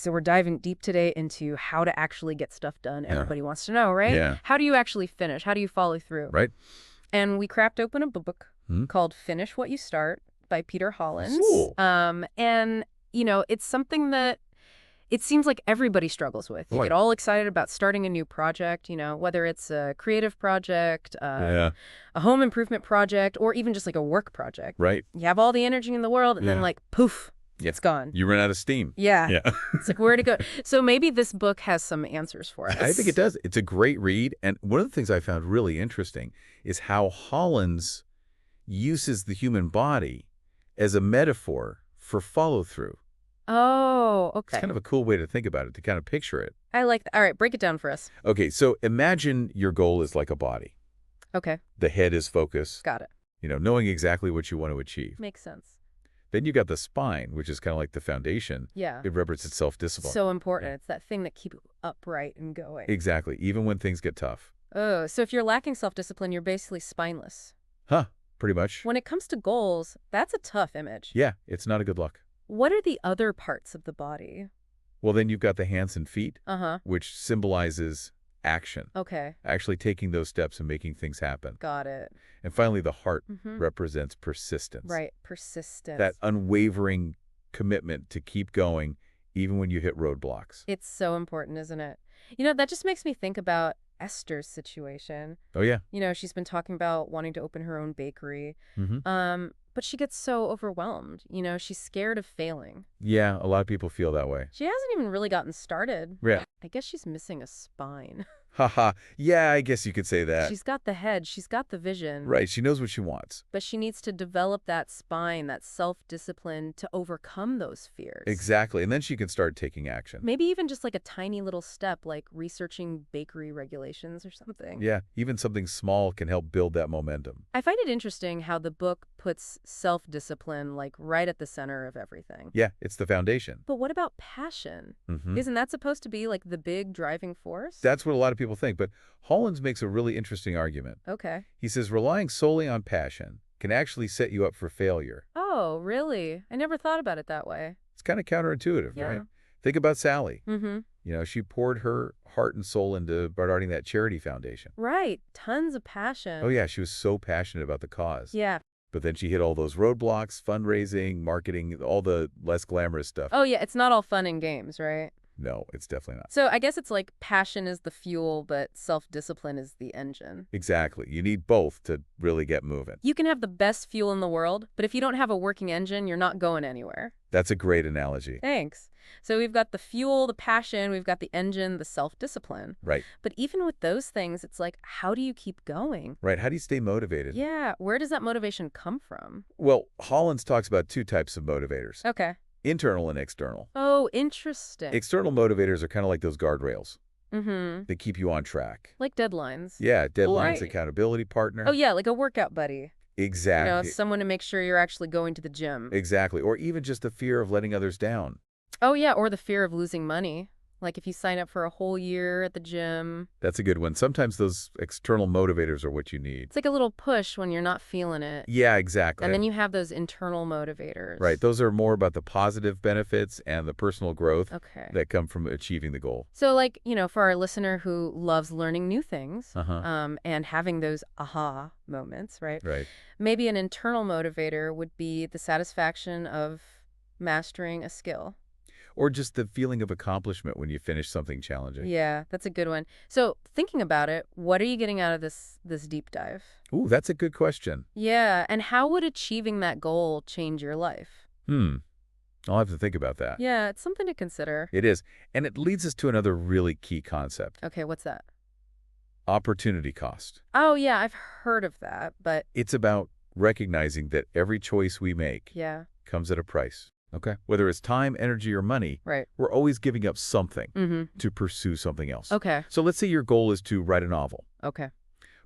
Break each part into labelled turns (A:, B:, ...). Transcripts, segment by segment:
A: so we're diving deep today into how to actually get stuff done.
B: Yeah.
A: Everybody wants to know, right?
B: Yeah.
A: How do you actually finish? How do you follow through?
B: Right?
A: And we cracked open a book
B: Hmm?
A: called Finish What You Start by Peter Hollins.
B: Cool.
A: And, it's something that it seems like everybody struggles with. You
B: Boy.
A: get all excited about starting a new project, whether it's a creative project,
B: Yeah.
A: a home improvement project, or even just like a work project.
B: Right.
A: You have all the energy in the world, and then
B: Yeah.
A: poof,
B: Yeah.
A: it's gone.
B: You run out of steam.
A: Yeah.
B: Yeah.
A: It's like, where to go? So maybe this book has some answers for us.
B: I think it does. It's a great read. And one of the things I found really interesting is how Hollins uses the human body as a metaphor for follow-through.
A: Oh, okay.
B: It's kind of a cool way to think about it, to kind of picture it.
A: I like that. All right, break it down for us.
B: Okay, so imagine your goal is like a body.
A: Okay,
B: The head is focus,
A: got it.
B: knowing exactly what you want to achieve.
A: Makes sense.
B: Then you got the spine, which is kind of like the foundation.
A: Yeah.
B: It represents self-discipline.
A: So important. It's that thing that keeps you upright and going.
B: Exactly, even when things get tough.
A: Oh, so if you're lacking self-discipline, you're basically spineless.
B: Huh, pretty much.
A: When it comes to goals, that's a tough image.
B: Yeah, it's not a good look.
A: What are the other parts of the body?
B: Well, then you've got the hands and feet,
A: Uh-huh.
B: which symbolizes action.
A: Okay,
B: Actually taking those steps and making things happen.
A: got it.
B: And finally, the heart
A: Mm-hmm.
B: represents persistence.
A: Right, persistence.
B: That unwavering commitment to keep going even when you hit roadblocks.
A: It's so important, isn't it? That just makes me think about Esther's situation.
B: Oh, yeah.
A: She's been talking about wanting to open her own bakery.
B: Mm-hmm.
A: But she gets so overwhelmed. She's scared of failing.
B: Yeah, a lot of people feel that way.
A: She hasn't even really gotten started.
B: Yeah.
A: I guess she's missing a spine.
B: Haha. Yeah, I guess you could say that.
A: She's got the head, she's got the vision.
B: Right, she knows what she wants.
A: But she needs to develop that spine, that self-discipline to overcome those fears.
B: Exactly, and then she can start taking action.
A: Maybe even just like a tiny little step, like researching bakery regulations or something.
B: Yeah, even something small can help build that momentum.
A: I find it interesting how the book puts self-discipline like right at the center of everything.
B: Yeah, it's the foundation.
A: But what about passion?
B: Mm-hmm.
A: Isn't that supposed to be like the big driving force?
B: That's what a lot of people think, but Hollins makes a really interesting argument.
A: Okay.
B: He says relying solely on passion can actually set you up for failure.
A: Oh, really? I never thought about it that way.
B: It's kind of counterintuitive,
A: Yeah.
B: right? Think about Sally.
A: Mm-hmm.
B: She poured her heart and soul into starting that charity foundation.
A: Right. Tons of passion.
B: Oh, yeah, she was so passionate about the cause.
A: Yeah.
B: But then she hit all those roadblocks, fundraising, marketing, all the less glamorous stuff.
A: Oh, yeah. It's not all fun and games, right?
B: No, it's definitely not.
A: So I guess it's like passion is the fuel, but self-discipline is the engine.
B: Exactly. You need both to really get moving.
A: You can have the best fuel in the world, but if you don't have a working engine, you're not going anywhere.
B: That's a great analogy.
A: Thanks. So we've got the fuel, the passion, we've got the engine, the self-discipline.
B: Right.
A: But even with those things, it's like, how do you keep going?
B: Right. How do you stay motivated?
A: Yeah. Where does that motivation come from?
B: Well, Hollins talks about two types of motivators,
A: Okay.
B: internal and external.
A: Oh, interesting.
B: External motivators are kind of like those guardrails.
A: Mm-hmm.
B: They keep you on track.
A: Like deadlines.
B: Yeah, deadlines,
A: Right.
B: accountability partner.
A: Oh, yeah, like a workout buddy.
B: Exactly.
A: Someone to make sure you're actually going to the gym.
B: Exactly. Or even just the fear of letting others down.
A: Oh, yeah, or the fear of losing money. Like if you sign up for a whole year at the gym.
B: That's a good one. Sometimes those external motivators are what you need.
A: It's like a little push when you're not feeling it.
B: Yeah, exactly.
A: And then you have those internal motivators.
B: Right. Those are more about the positive benefits and the personal growth
A: Okay.
B: that come from achieving the goal.
A: So like, for our listener who loves learning new things
B: Uh-huh.
A: and having those aha moments, right?
B: Right.
A: Maybe an internal motivator would be the satisfaction of mastering a skill.
B: Or just the feeling of accomplishment when you finish something challenging.
A: Yeah, that's a good one. So thinking about it, what are you getting out of this deep dive?
B: Ooh, that's a good question.
A: Yeah, and how would achieving that goal change your life?
B: I'll have to think about that.
A: Yeah, it's something to consider.
B: It is. And it leads us to another really key concept.
A: Okay, what's that?
B: Opportunity cost.
A: Oh, yeah, I've heard of that, but
B: It's about recognizing that every choice we make
A: yeah,
B: comes at a price. Okay. Whether it's time, energy, or money,
A: right.
B: we're always giving up something
A: Mm-hmm.
B: to pursue something else.
A: Okay,
B: So let's say your goal is to write a novel,
A: okay.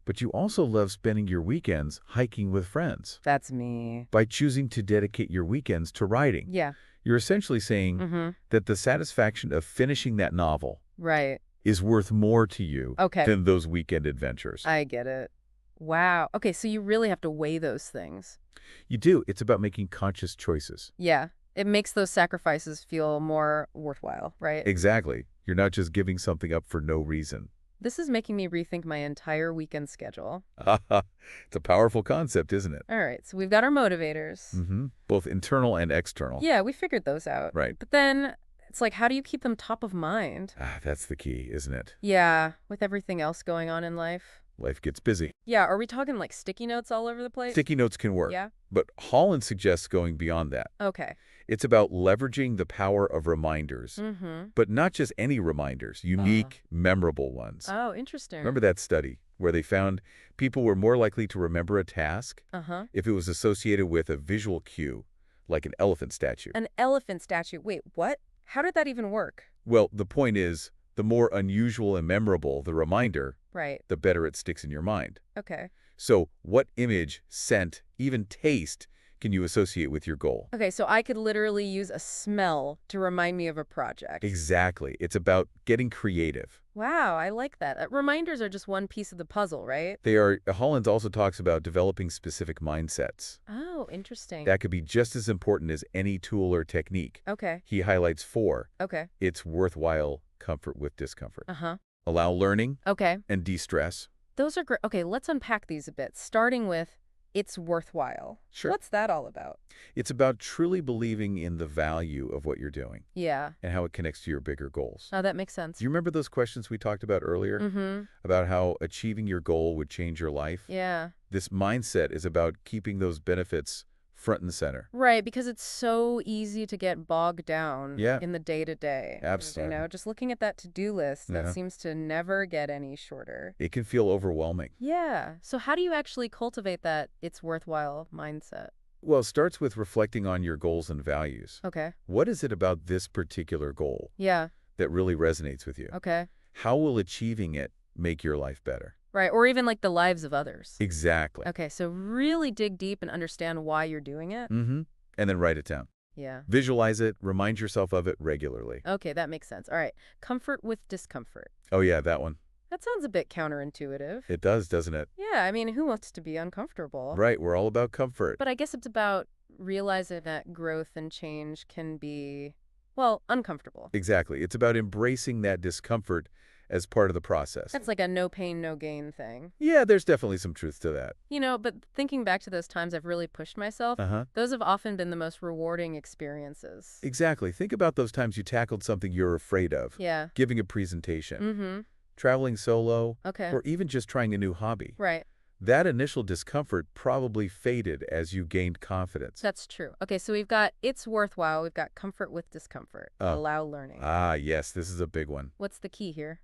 B: but you also love spending your weekends hiking with friends.
A: That's me.
B: By choosing to dedicate your weekends to writing,
A: Yeah.
B: you're essentially saying
A: Mm-hmm.
B: that the satisfaction of finishing that novel
A: Right.
B: is worth more to you
A: Okay.
B: than those weekend adventures.
A: I get it. Wow. Okay, so you really have to weigh those things.
B: You do. It's about making conscious choices.
A: Yeah. It makes those sacrifices feel more worthwhile, right?
B: Exactly. You're not just giving something up for no reason.
A: This is making me rethink my entire weekend schedule.
B: It's a powerful concept, isn't it?
A: All right, so we've got our motivators.
B: Both internal and external.
A: Yeah, we figured those out.
B: Right.
A: But then it's like, how do you keep them top of mind?
B: That's the key, isn't it?
A: Yeah, with everything else going on in life.
B: Life gets busy.
A: Yeah, are we talking like sticky notes all over the place?
B: Sticky notes can work.
A: Yeah?
B: But Hollins suggests going beyond that.
A: Okay.
B: It's about leveraging the power of reminders.
A: Mm-hmm.
B: But not just any reminders, unique, memorable ones.
A: Oh, interesting.
B: Remember that study where they found people were more likely to remember a task
A: Uh-huh.
B: if it was associated with a visual cue, like an elephant statue?
A: An elephant statue. Wait, what? How did that even work?
B: Well, the point is, the more unusual and memorable the reminder,
A: Right.
B: the better it sticks in your mind.
A: Okay.
B: So what image, scent, even taste can you associate with your goal?
A: Okay, so I could literally use a smell to remind me of a project.
B: Exactly. It's about getting creative.
A: Wow, I like that. Reminders are just one piece of the puzzle, right?
B: They are. Hollins also talks about developing specific mindsets.
A: Oh, interesting.
B: That could be just as important as any tool or technique.
A: Okay.
B: He highlights 4.
A: Okay.
B: It's worthwhile comfort with discomfort.
A: Uh-huh.
B: Allow learning
A: Okay.
B: and de-stress.
A: Those are great. Okay, let's unpack these a bit, starting with it's worthwhile.
B: Sure.
A: What's that all about?
B: It's about truly believing in the value of what you're doing
A: Yeah.
B: and how it connects to your bigger goals.
A: Oh, that makes sense.
B: Do you remember those questions we talked about earlier?
A: Mm-hmm.
B: About how achieving your goal would change your life?
A: Yeah.
B: This mindset is about keeping those benefits front and center.
A: Right, because it's so easy to get bogged down
B: Yeah.
A: in the day-to-day.
B: Absolutely.
A: You know, just looking at that to-do list that
B: Yeah.
A: seems to never get any shorter.
B: It can feel overwhelming.
A: Yeah. So how do you actually cultivate that it's worthwhile mindset?
B: Well, it starts with reflecting on your goals and values.
A: Okay.
B: What is it about this particular goal
A: Yeah.
B: that really resonates with you?
A: Okay.
B: How will achieving it make your life better?
A: Right, or even like the lives of others.
B: Exactly.
A: Okay, so really dig deep and understand why you're doing it.
B: And then write it down.
A: Yeah.
B: Visualize it. Remind yourself of it regularly.
A: Okay, that makes sense. All right. Comfort with discomfort.
B: Oh, yeah, that one.
A: That sounds a bit counterintuitive.
B: It does, doesn't it?
A: Yeah, I mean, who wants to be uncomfortable?
B: Right. We're all about comfort.
A: But I guess it's about realizing that growth and change can be, well, uncomfortable.
B: Exactly. It's about embracing that discomfort as part of the process.
A: That's like a no pain, no gain thing.
B: Yeah, there's definitely some truth to that.
A: You know, but thinking back to those times I've really pushed myself,
B: Uh-huh.
A: those have often been the most rewarding experiences.
B: Exactly. Think about those times you tackled something you're afraid of.
A: Yeah.
B: Giving a presentation,
A: Mm-hmm.
B: traveling solo,
A: Okay.
B: or even just trying a new hobby.
A: Right.
B: That initial discomfort probably faded as you gained confidence.
A: That's true. Okay, so we've got it's worthwhile. We've got comfort with discomfort.
B: Oh.
A: Allow learning.
B: Yes, this is a big one.
A: What's the key here?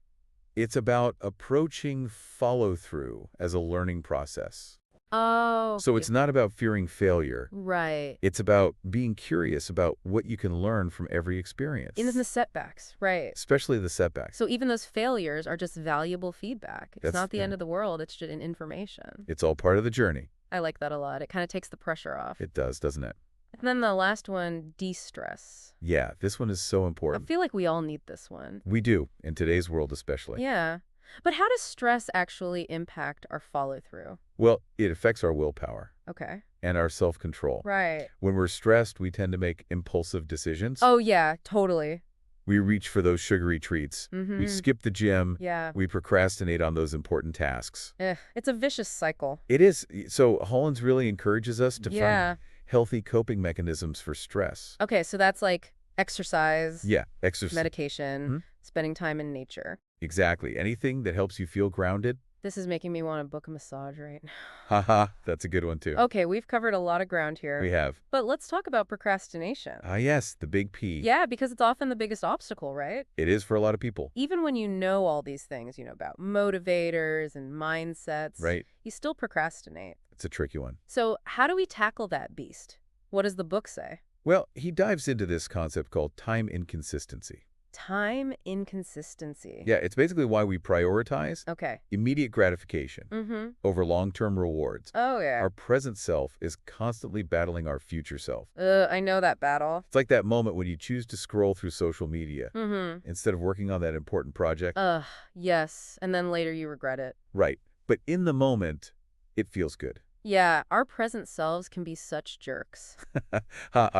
B: It's about approaching follow-through as a learning process.
A: Oh.
B: So it's not about fearing failure.
A: Right.
B: It's about being curious about what you can learn from every experience,
A: In the setbacks, right.
B: especially the setbacks.
A: So even those failures are just valuable feedback. It's
B: That's-
A: not the
B: yeah.
A: end of the world. It's just an information.
B: It's all part of the journey.
A: I like that a lot. It kind of takes the pressure off.
B: It does, doesn't it?
A: And then the last one, de-stress.
B: Yeah, this one is so
A: I
B: important.
A: feel like we all need this one.
B: We do, in today's world especially.
A: Yeah. But how does stress actually impact our follow-through?
B: Well, it affects our willpower
A: Okay.
B: and our self-control.
A: Right.
B: When we're stressed, we tend to make impulsive decisions.
A: Oh, yeah, totally.
B: We reach for those sugary treats.
A: Mm-hmm.
B: We skip the gym.
A: Yeah.
B: We procrastinate on those important tasks.
A: It's a vicious cycle.
B: It is. So Hollins really encourages us to
A: Yeah.
B: find healthy coping mechanisms for stress.
A: Okay, so that's like exercise,
B: Yeah, exercise.
A: medication,
B: Mhm.
A: spending time in nature.
B: Exactly. Anything that helps you feel grounded.
A: This is making me want to book a massage right now.
B: Haha, that's a good one too.
A: Okay, we've covered a lot of ground here.
B: We have.
A: But let's talk about procrastination.
B: Yes, the big P.
A: Yeah, because it's often the biggest obstacle, right?
B: It is for a lot of people.
A: Even when you know all these things, about motivators and mindsets,
B: Right.
A: you still procrastinate.
B: It's a tricky one.
A: So how do we tackle that beast? What does the book say?
B: Well, he dives into this concept called time inconsistency.
A: Time inconsistency.
B: Yeah, it's basically why we prioritize
A: Okay.
B: immediate gratification
A: Mm-hmm.
B: over long-term rewards.
A: Oh, yeah.
B: Our present self is constantly battling our future self.
A: I know that battle.
B: It's like that moment when you choose to scroll through social media
A: Mm-hmm.
B: instead of working on that important project.
A: Yes. And then later you regret it.
B: Right. But in the moment, it feels good.
A: Yeah, our present selves can be such jerks.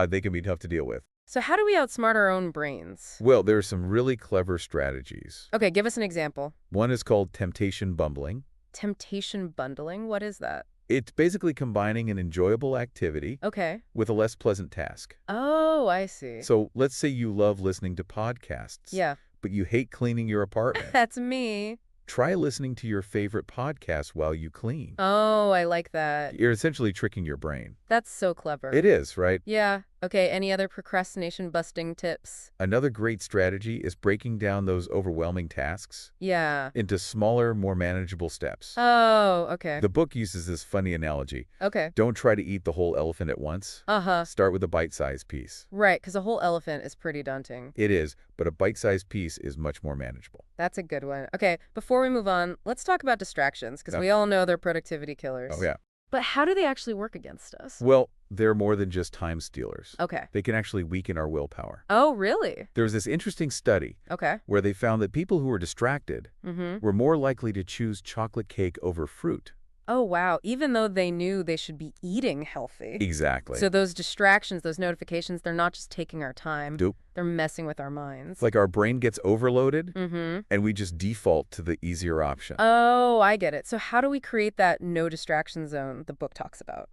B: They can be tough to deal with.
A: So how do we outsmart our own brains?
B: Well, there are some really clever strategies.
A: Okay, give us an example.
B: One is called temptation bumbling.
A: Temptation bundling? What is that?
B: It's basically combining an enjoyable activity
A: Okay.
B: with a less pleasant task.
A: Oh, I see.
B: So let's say you love listening to podcasts,
A: Yeah.
B: but you hate cleaning your apartment.
A: That's me.
B: Try listening to your favorite podcast while you clean.
A: Oh, I like that.
B: You're essentially tricking your brain.
A: That's so clever.
B: It is, right?
A: Yeah. Okay, any other procrastination busting tips?
B: Another great strategy is breaking down those overwhelming tasks
A: Yeah.
B: into smaller, more manageable steps.
A: Oh, okay.
B: The book uses this funny analogy.
A: Okay.
B: Don't try to eat the whole elephant at once.
A: Uh-huh.
B: Start with a bite-sized piece.
A: Right, because a whole elephant is pretty daunting.
B: It is, but a bite-sized piece is much more manageable.
A: That's a good one. Okay, before we move on, let's talk about distractions, because we all know they're productivity killers.
B: Oh, yeah.
A: But how do they actually work against us?
B: Well, they're more than just time stealers.
A: Okay.
B: They can actually weaken our willpower.
A: Oh, really?
B: There was this interesting study
A: Okay.
B: where they found that people who were distracted
A: Mm-hmm.
B: were more likely to choose chocolate cake over fruit.
A: Oh, wow. Even though they knew they should be eating healthy.
B: Exactly.
A: So those distractions, those notifications, they're not just taking our time.
B: Dope.
A: They're messing with our minds.
B: It's like our brain gets overloaded
A: Mm-hmm.
B: and we just default to the easier option.
A: Oh, I get it. So how do we create that no distraction zone the book talks about?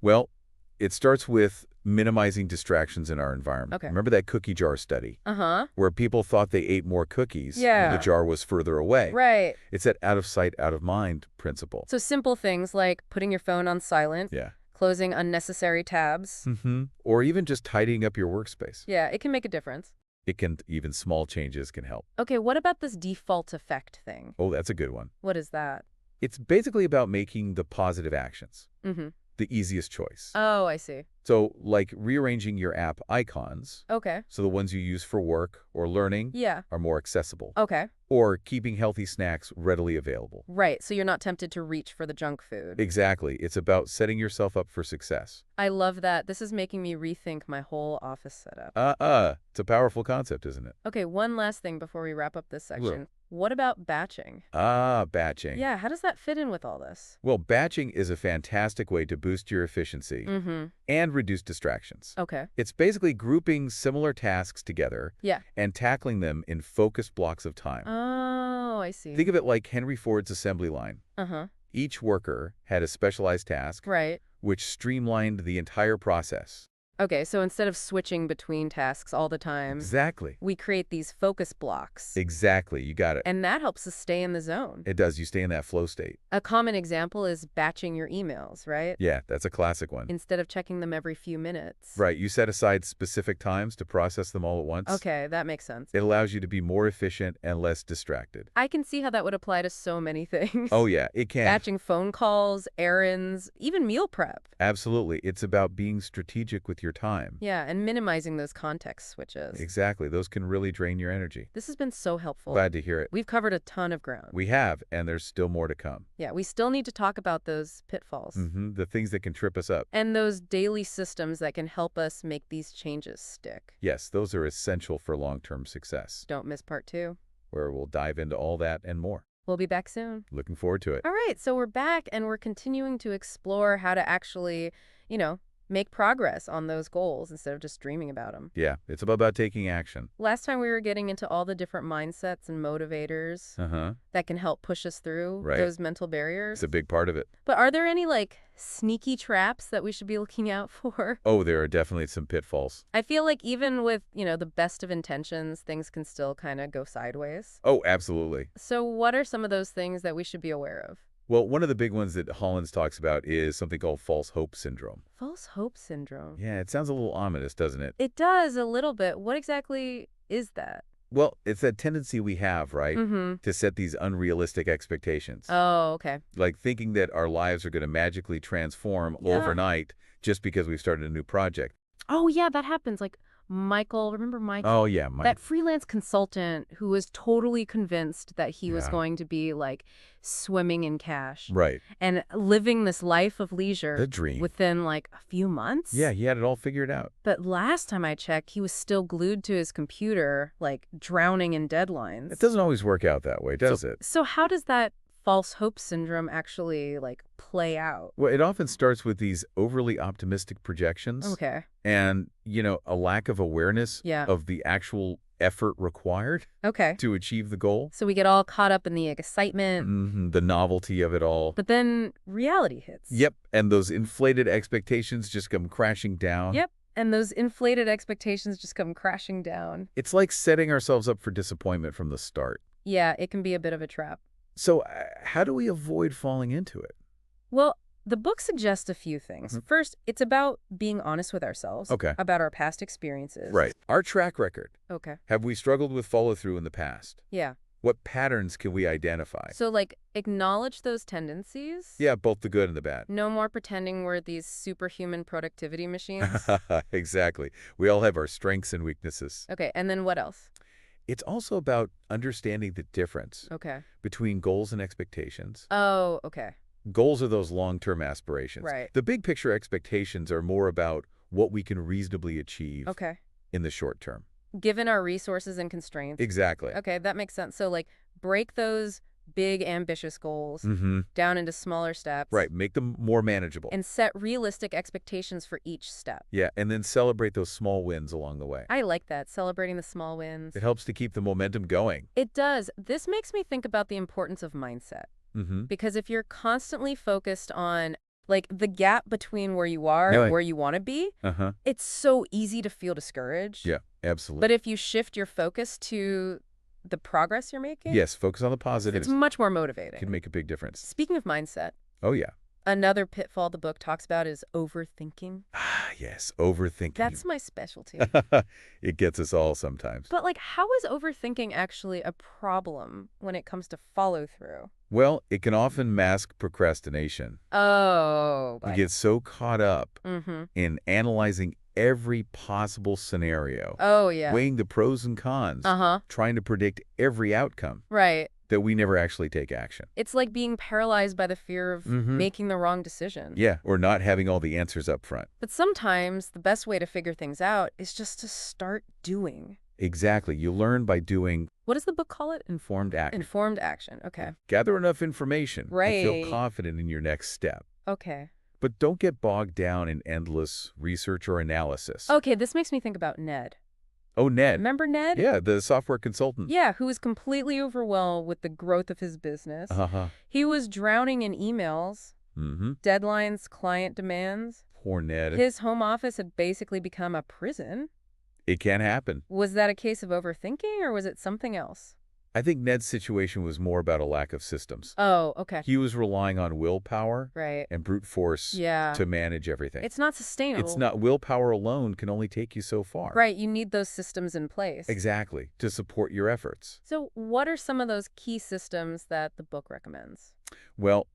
B: Well, it starts with minimizing distractions in our environment.
A: Okay.
B: Remember that cookie jar study
A: Uh-huh.
B: where people thought they ate more cookies
A: Yeah.
B: when the jar was further away?
A: Right.
B: It's that out of sight, out of mind principle.
A: So simple things like putting your phone on silent,
B: Yeah.
A: closing unnecessary tabs.
B: Or even just tidying up your workspace.
A: Yeah, it can make a difference.
B: Even small changes can help.
A: Okay, what about this default effect thing?
B: Oh, that's a good one.
A: What is that?
B: It's basically about making the positive actions
A: Mm-hmm.
B: the easiest choice.
A: Oh, I see.
B: So, like rearranging your app icons
A: Okay.
B: so the ones you use for work or learning
A: Yeah.
B: are more accessible.
A: Okay.
B: Or keeping healthy snacks readily available.
A: Right, so you're not tempted to reach for the junk food.
B: Exactly. It's about setting yourself up for success.
A: I love that. This is making me rethink my whole office setup.
B: It's a powerful concept, isn't it?
A: Okay, one last thing before we wrap up this section. What about batching?
B: Batching.
A: Yeah, how does that fit in with all this?
B: Well, batching is a fantastic way to boost your efficiency
A: Mm-hmm.
B: and reduce distractions.
A: Okay.
B: It's basically grouping similar tasks together
A: Yeah.
B: and tackling them in focused blocks of time.
A: Oh, I see.
B: Think of it like Henry Ford's assembly line.
A: Uh-huh.
B: Each worker had a specialized task,
A: Right.
B: which streamlined the entire process.
A: Okay, so instead of switching between tasks all the time,
B: Exactly.
A: we create these focus blocks.
B: Exactly. You got it.
A: And that helps us stay in the zone.
B: It does. You stay in that flow state.
A: A common example is batching your emails, right?
B: Yeah, that's a classic one.
A: Instead of checking them every few minutes.
B: Right. You set aside specific times to process them all at once.
A: Okay, that makes sense.
B: It allows you to be more efficient and less distracted.
A: I can see how that would apply to so many things.
B: Oh, yeah, it can.
A: Batching phone calls, errands, even meal prep.
B: Absolutely. It's about being strategic with your time.
A: Yeah, and minimizing those context switches.
B: Exactly. Those can really drain your energy.
A: This has been so helpful.
B: Glad to hear it.
A: We've covered a ton of ground.
B: We have, and there's still more to come.
A: Yeah, we still need to talk about those pitfalls.
B: The things that can trip us up.
A: And those daily systems that can help us make these changes stick.
B: Yes, those are essential for long-term success,
A: Don't miss part 2.
B: where we'll dive into all that and more.
A: We'll be back soon.
B: Looking forward to it.
A: All right, so we're back and we're continuing to explore how to actually, make progress on those goals instead of just dreaming about them.
B: Yeah, it's about taking action.
A: Last time we were getting into all the different mindsets and motivators that can help push us through those mental barriers.
B: It's a big part of it.
A: But are there any, sneaky traps that we should be looking out for?
B: Oh, there are definitely some pitfalls.
A: I feel like even with, the best of intentions, things can still kind of go sideways.
B: Oh, absolutely.
A: So what are some of those things that we should be aware of?
B: Well, one of the big ones that Hollins talks about is something called false hope syndrome.
A: False hope syndrome.
B: Yeah, it sounds a little ominous, doesn't it?
A: It does a little bit. What exactly is that?
B: Well, it's that tendency we have, right?
A: Mm-hmm.
B: To set these unrealistic expectations.
A: Oh, okay.
B: Like thinking that our lives are going to magically transform overnight just because we've started a new project.
A: Oh, yeah, that happens. Remember Mike?
B: Oh, yeah, Mike.
A: That freelance consultant who was totally convinced that he was
B: Yeah.
A: going to be swimming in cash.
B: Right.
A: And living this life of leisure.
B: The dream.
A: Within a few months.
B: Yeah, he had it all figured out.
A: But last time I checked, he was still glued to his computer, drowning in deadlines.
B: It doesn't always work out that way, does it?
A: So how does that false hope syndrome actually, like, play out?
B: Well, it often starts with these overly optimistic projections
A: Okay.
B: and, a lack of awareness
A: Yeah.
B: of the actual effort required
A: Okay.
B: to achieve the goal.
A: So we get all caught up in the excitement,
B: The novelty of it all.
A: but then reality hits.
B: Yep, and those inflated expectations just come crashing down.
A: Yep. And those inflated expectations just come crashing down.
B: It's like setting ourselves up for disappointment from the start.
A: Yeah, it can be a bit of a trap.
B: So how do we avoid falling into it?
A: Well, the book suggests a few things.
B: Mhm.
A: First, it's about being honest with ourselves.
B: Okay.
A: About our past experiences.
B: Right. Our track record.
A: Okay.
B: Have we struggled with follow-through in the past?
A: Yeah.
B: What patterns can we identify?
A: So, like, acknowledge those tendencies.
B: Yeah, both the good and the bad.
A: No more pretending we're these superhuman productivity machines.
B: Exactly. We all have our strengths and weaknesses.
A: Okay, and then what else?
B: It's also about understanding the difference
A: Okay.
B: between goals and expectations.
A: Oh, okay.
B: Goals are those long-term aspirations.
A: Right.
B: The big picture expectations are more about what we can reasonably achieve
A: Okay.
B: in the short term.
A: Given our resources and constraints.
B: Exactly.
A: Okay, that makes sense. So, like, break those big, ambitious goals down into smaller steps.
B: Right. Make them more manageable.
A: And set realistic expectations for each step.
B: Yeah, and then celebrate those small wins along the way.
A: I like that, celebrating the small wins.
B: It helps to keep the momentum going.
A: It does. This makes me think about the importance of mindset.
B: Mm-hmm.
A: Because if you're constantly focused on, like, the gap between where you are
B: Yeah.
A: and where you want to be,
B: Uh-huh.
A: it's so easy to feel discouraged.
B: Yeah, absolutely.
A: But if you shift your focus to the progress you're making,
B: Yes, focus on the positives.
A: it's much more motivating.
B: Can make a big difference.
A: Speaking of mindset,
B: Oh, yeah.
A: another pitfall the book talks about is overthinking.
B: Ah, yes, overthinking.
A: That's my specialty.
B: It gets us all sometimes.
A: But, like, how is overthinking actually a problem when it comes to follow through?
B: Well, it can often mask procrastination.
A: Oh,
B: We get so caught up
A: Mm-hmm.
B: in analyzing every possible scenario,
A: Oh, yeah.
B: weighing the pros and cons,
A: Uh-huh.
B: trying to predict every outcome,
A: Right.
B: that we never actually take action.
A: It's like being paralyzed by the fear of making the wrong decision.
B: Yeah, or not having all the answers up front.
A: But sometimes the best way to figure things out is just to start doing.
B: Exactly. You learn by doing
A: What does the book call it?
B: informed action.
A: Informed action. Okay.
B: Gather enough information and
A: Right.
B: feel confident in your next step.
A: Okay.
B: But don't get bogged down in endless research or analysis.
A: Okay, this makes me think about Ned.
B: Oh, Ned.
A: Remember Ned?
B: Yeah, the software consultant.
A: Yeah, who was completely overwhelmed with the growth of his business.
B: Uh-huh.
A: He was drowning in emails,
B: Mm-hmm.
A: deadlines, client demands.
B: Poor Ned.
A: His home office had basically become a prison.
B: It can happen.
A: Was that a case of overthinking, or was it something else?
B: I think Ned's situation was more about a lack of systems.
A: Oh, okay.
B: He was relying on willpower
A: Right.
B: and brute force
A: Yeah.
B: to manage everything.
A: It's not sustainable.
B: It's not. Willpower alone can only take you so far.
A: Right, you need those systems in place.
B: Exactly, to support your efforts.
A: So what are some of those key systems that the book recommends?
B: Well,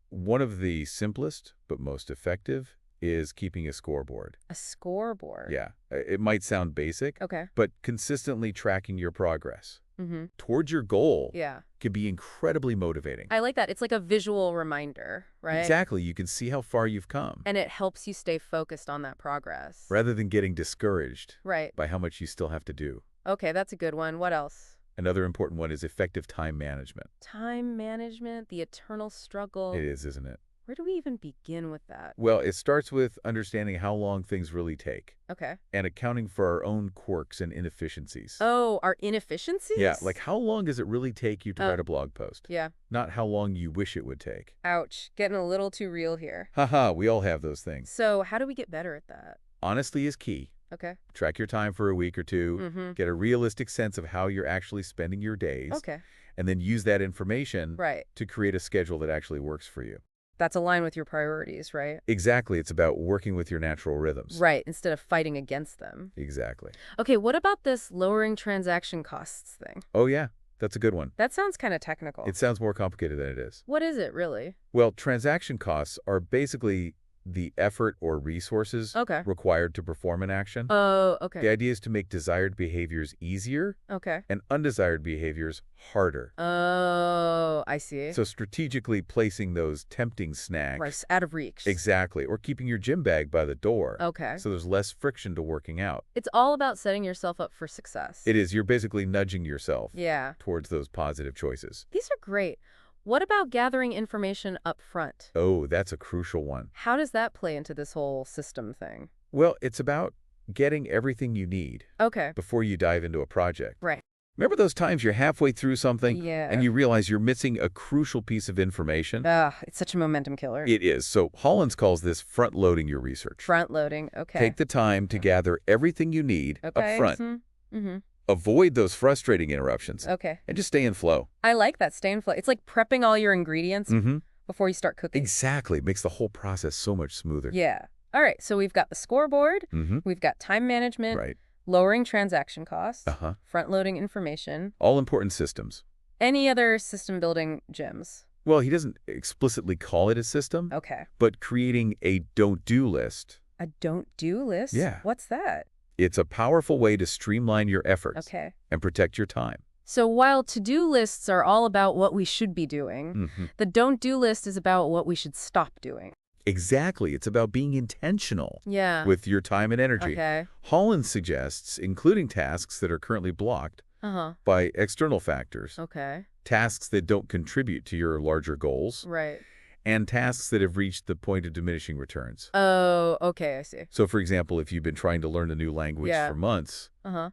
B: one of the simplest but most effective is keeping a scoreboard.
A: A scoreboard.
B: Yeah, it might sound basic,
A: Okay.
B: but consistently tracking your progress
A: Mm-hmm.
B: towards your goal
A: Yeah.
B: can be incredibly motivating.
A: I like that. It's like a visual reminder, right?
B: Exactly, you can see how far you've come,
A: And it helps you stay focused on that progress.
B: rather than getting discouraged
A: Right.
B: by how much you still have to do.
A: Okay, that's a good one. What else?
B: Another important one is effective time management.
A: Time management, the eternal struggle.
B: It is, isn't it?
A: Where do we even begin with that?
B: Well, it starts with understanding how long things really take
A: Okay.
B: and accounting for our own quirks and inefficiencies.
A: Oh, our inefficiencies?
B: Yeah, like how long does it really take you to
A: Oh.
B: write a blog post?
A: Yeah.
B: Not how long you wish it would take.
A: Ouch. Getting a little too real here.
B: Haha, we all have those things.
A: So how do we get better at that?
B: Honesty is key.
A: Okay.
B: Track your time for a week or two.
A: Mm-hmm.
B: Get a realistic sense of how you're actually spending your days.
A: Okay.
B: And then use that information
A: Right.
B: to create a schedule that actually works for you.
A: That's aligned with your priorities, right?
B: Exactly. It's about working with your natural rhythms.
A: Right, instead of fighting against them.
B: Exactly.
A: Okay, what about this lowering transaction costs thing?
B: Oh, yeah. That's a good one.
A: That sounds kind of technical.
B: It sounds more complicated than it is.
A: What is it, really?
B: Well, transaction costs are basically the effort or resources
A: Okay.
B: required to perform an action.
A: Oh,
B: The
A: okay.
B: idea is to make desired behaviors easier
A: Okay.
B: and undesired behaviors harder.
A: Oh, I see.
B: So strategically placing those tempting snacks.
A: Right, out of reach.
B: Exactly. Or keeping your gym bag by the door.
A: Okay.
B: So there's less friction to working out.
A: It's all about setting yourself up for success.
B: It is. You're basically nudging yourself
A: Yeah.
B: towards those positive choices.
A: These are great. What about gathering information up front?
B: Oh, that's a crucial one.
A: How does that play into this whole system thing?
B: Well, it's about getting everything you need
A: Okay.
B: before you dive into a project.
A: Right.
B: Remember those times you're halfway through something and
A: Yeah.
B: you realize you're missing a crucial piece of information?
A: Ugh, it's such a momentum killer.
B: It is. So Hollins calls this front-loading your research.
A: Front loading. Okay.
B: Take the time to gather everything you need up
A: Okay.
B: front.
A: Mm-hmm.
B: Avoid those frustrating interruptions
A: Okay.
B: and just stay in flow.
A: I like that. Stay in flow. It's like prepping all your ingredients
B: Mm-hmm.
A: before you start cooking.
B: Exactly. It makes the whole process so much smoother.
A: Yeah. All right. So we've got the scoreboard.
B: Mm-hmm.
A: We've got time management.
B: Right.
A: Lowering transaction costs.
B: Uh-huh.
A: Front-loading information.
B: All important systems.
A: Any other system-building gems?
B: Well, he doesn't explicitly call it a system,
A: Okay.
B: but creating a don't-do list.
A: A don't-do list?
B: Yeah.
A: What's that?
B: It's a powerful way to streamline your efforts
A: Okay.
B: and protect your time.
A: So while to-do lists are all about what we should be doing,
B: Mm-hmm.
A: the don't-do list is about what we should stop doing.
B: Exactly. It's about being intentional
A: Yeah.
B: with your time and energy.
A: Okay.
B: Hollins suggests including tasks that are currently blocked
A: Uh-huh.
B: by external factors,
A: Okay.
B: tasks that don't contribute to your larger goals,
A: Right.
B: and tasks that have reached the point of diminishing returns.
A: Oh, okay, I see.
B: So, for example, if you've been trying to learn a new language
A: Yeah.
B: for months,
A: Uh-huh.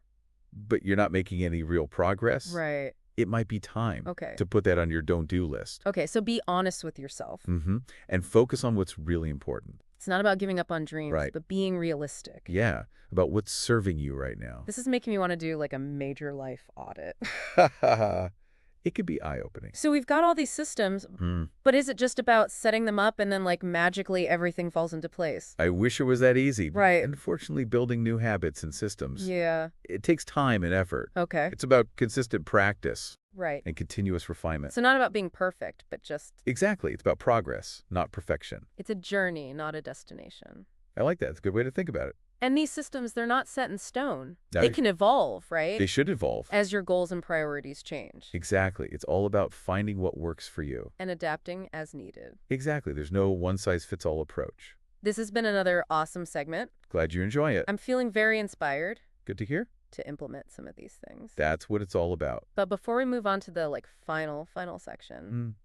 B: but you're not making any real progress,
A: Right.
B: it might be time
A: Okay.
B: to put that on your don't-do list.
A: Okay, so be honest with yourself.
B: Mm-hmm. And focus on what's really important.
A: It's not about giving up on dreams,
B: Right.
A: but being realistic.
B: Yeah, about what's serving you right now.
A: This is making me want to do like a major life audit.
B: It could be eye-opening.
A: So we've got all these systems, but is it just about setting them up and then like magically everything falls into place?
B: I wish it was that easy.
A: Right.
B: Unfortunately, building new habits and systems,
A: Yeah.
B: it takes time and effort.
A: Okay.
B: It's about consistent practice
A: Right.
B: and continuous refinement.
A: So not about being perfect, but just
B: Exactly. It's about progress, not perfection.
A: it's a journey, not a destination.
B: I like that. It's a good way to think about it.
A: And these systems, they're not set in stone.
B: No,
A: They can evolve, right?
B: They should evolve.
A: As your goals and priorities change.
B: Exactly. It's all about finding what works for you.
A: And adapting as needed.
B: Exactly. There's no one-size-fits-all approach.
A: This has been another awesome segment.
B: Glad you enjoy it.
A: I'm feeling very inspired
B: Good to hear.
A: to implement some of these things.
B: That's what it's all about.
A: But before we move on to the like final section,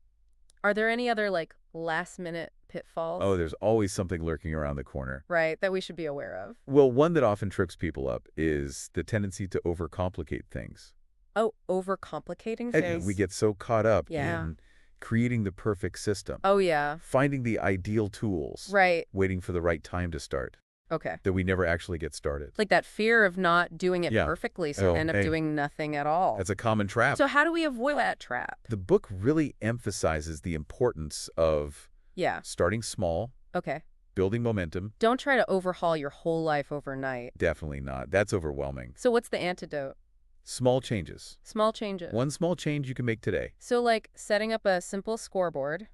A: are there any other like last minute pitfalls?
B: Oh, there's always something lurking around the corner.
A: Right, that we should be aware of.
B: Well, one that often trips people up is the tendency to overcomplicate things.
A: Oh, overcomplicating
B: And
A: things.
B: we get so caught up
A: Yeah.
B: in creating the perfect system,
A: Oh yeah.
B: finding the ideal tools,
A: Right.
B: waiting for the right time to start,
A: Okay.
B: that we never actually get started.
A: Like that fear of not doing it
B: Yeah.
A: perfectly, so
B: Oh,
A: end up
B: hey.
A: doing nothing at all.
B: That's a common trap.
A: So how do we avoid that trap?
B: The book really emphasizes the importance of
A: Yeah.
B: starting small,
A: Okay.
B: building momentum.
A: Don't try to overhaul your whole life overnight.
B: Definitely not. That's overwhelming.
A: So what's the antidote?
B: Small changes.
A: Small changes.
B: One small change you can make today.
A: So like setting up a simple scoreboard.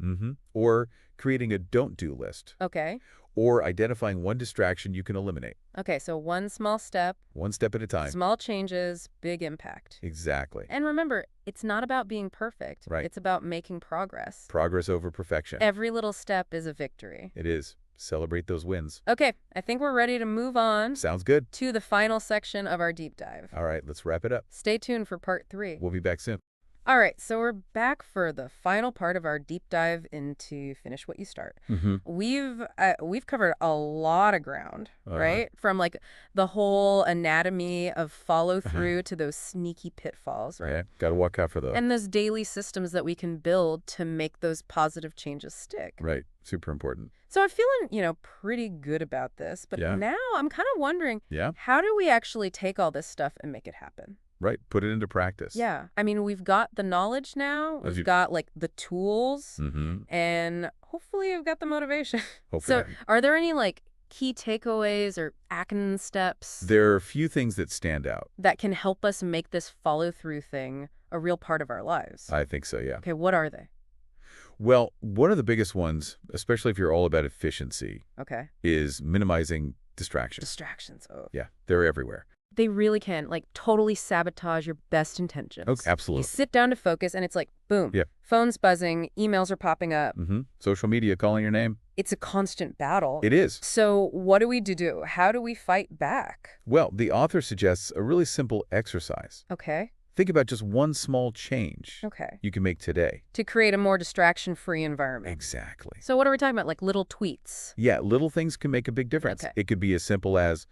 B: Or creating a don't-do list.
A: Okay.
B: Or identifying one distraction you can eliminate.
A: Okay, so one small step,
B: One step at a time.
A: small changes, big impact.
B: Exactly.
A: And remember, it's not about being perfect.
B: Right.
A: It's about making progress.
B: Progress over perfection.
A: Every little step is a victory.
B: It is. Celebrate those wins.
A: Okay, I think we're ready to move on
B: Sounds good.
A: to the final section of our deep dive.
B: All right, let's wrap it up.
A: Stay tuned for part 3.
B: We'll be back soon.
A: All right, so we're back for the final part of our deep dive into Finish What You Start. We've covered a lot of ground, right? From like the whole anatomy of follow through to those sneaky pitfalls, right?
B: Yeah, got to watch out for those.
A: And those daily systems that we can build to make those positive changes stick.
B: Right, super important.
A: So I'm feeling, pretty good about this, but
B: Yeah.
A: now I'm kind of wondering,
B: Yeah,
A: how do we actually take all this stuff and make it happen?
B: right. Put it into practice.
A: Yeah. I mean, we've got the knowledge now.
B: As
A: We've
B: you-
A: got like the tools
B: Mm-hmm.
A: and hopefully we've got the motivation.
B: Hopefully.
A: So are there any like key takeaways or action steps
B: There are a few things that stand out.
A: that can help us make this follow through thing a real part of our lives?
B: I think so, yeah.
A: Okay, what are they?
B: Well, one of the biggest ones, especially if you're all about efficiency,
A: Okay.
B: is minimizing distractions.
A: Distractions. Oh.
B: Yeah, they're everywhere.
A: They really can like totally sabotage your best intentions.
B: Oh,
A: You
B: absolutely.
A: sit down to focus and it's like, boom,
B: Yeah.
A: phone's buzzing, emails are popping up.
B: Social media calling your name.
A: It's a constant battle.
B: It is.
A: So what do we do? How do we fight back?
B: Well, the author suggests a really simple exercise.
A: Okay.
B: Think about just one small change
A: Okay.
B: you can make today.
A: To create a more distraction-free environment.
B: Exactly.
A: So what are we talking about? Like little tweets?
B: Yeah, little things can make a big difference.
A: Okay.
B: It could be as simple as,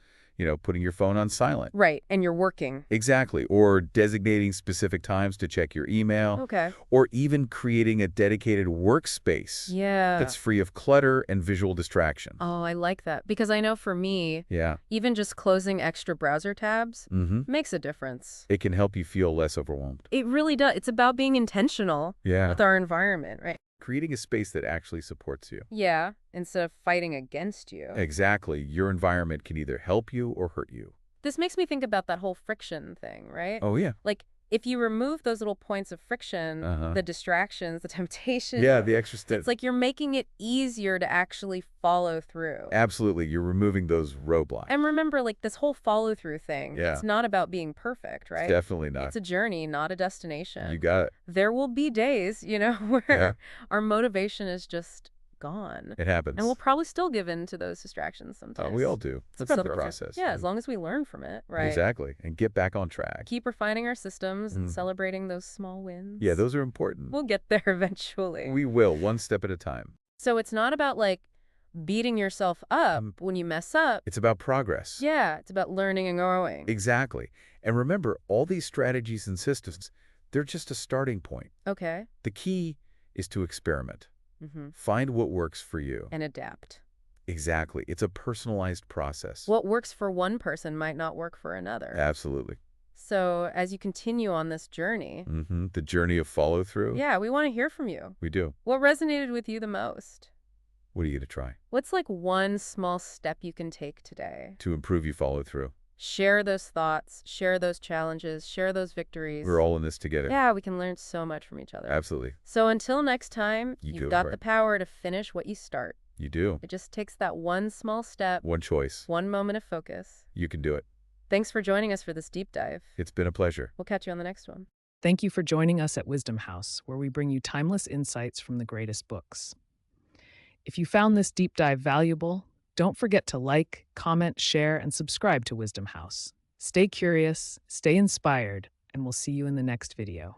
B: putting your phone on silent.
A: Right. And you're working.
B: Exactly. Or designating specific times to check your email.
A: Okay.
B: Or even creating a dedicated workspace
A: Yeah.
B: that's free of clutter and visual distraction.
A: Oh, I like that. Because I know for me,
B: Yeah.
A: even just closing extra browser tabs
B: Mm-hmm.
A: makes a difference.
B: It can help you feel less overwhelmed.
A: It really does. It's about being intentional
B: Yeah.
A: with our environment, right?
B: Creating a space that actually supports you.
A: Yeah, instead of fighting against you.
B: Exactly. Your environment can either help you or hurt you.
A: This makes me think about that whole friction thing, right?
B: Oh, yeah.
A: Like, if you remove those little points of friction,
B: Uh-huh.
A: the distractions, the temptation,
B: Yeah, the extra step.
A: it's like you're making it easier to actually follow through.
B: Absolutely. You're removing those roadblocks.
A: And remember, like, this whole follow-through thing,
B: Yeah.
A: it's not about being perfect, right?
B: Definitely not.
A: It's a journey, not a destination.
B: You got it.
A: There will be days, where
B: Yeah.
A: our motivation is just gone.
B: It happens.
A: And we'll probably still give in to those distractions sometimes.
B: We all do. That's the process.
A: Yeah, as long as we learn from it, right?
B: Exactly. And get back on track.
A: Keep refining our systems and celebrating those small wins.
B: Yeah, those are important.
A: We'll get there eventually.
B: We will, one step at a time.
A: So it's not about, like, beating yourself up when you mess up.
B: It's about progress.
A: Yeah, it's about learning and growing.
B: Exactly. And remember, all these strategies and systems, they're just a starting point.
A: Okay.
B: The key is to experiment.
A: Mm-hmm.
B: Find what works for you.
A: And adapt.
B: Exactly. It's a personalized process.
A: What works for one person might not work for another.
B: Absolutely.
A: So as you continue on this journey,
B: The journey of follow-through.
A: yeah, we want to hear from you.
B: We do.
A: What resonated with you the most?
B: What are you going to try?
A: What's like one small step you can take today?
B: To improve your follow-through.
A: Share those thoughts, share those challenges, share those victories.
B: We're all in this together.
A: Yeah, we can learn so much from each other.
B: Absolutely.
A: So until next time,
B: You
A: you've
B: go
A: got
B: for
A: the
B: it.
A: power to finish what you start.
B: You do.
A: It just takes that one small step,
B: One choice.
A: one moment of focus.
B: You can do it.
A: Thanks for joining us for this deep dive.
B: It's been a pleasure.
A: We'll catch you on the next one.
C: Thank you for joining us at Wisdom House, where we bring you timeless insights from the greatest books. If you found this deep dive valuable, don't forget to like, comment, share, and subscribe to Wisdom House. Stay curious, stay inspired, and we'll see you in the next video.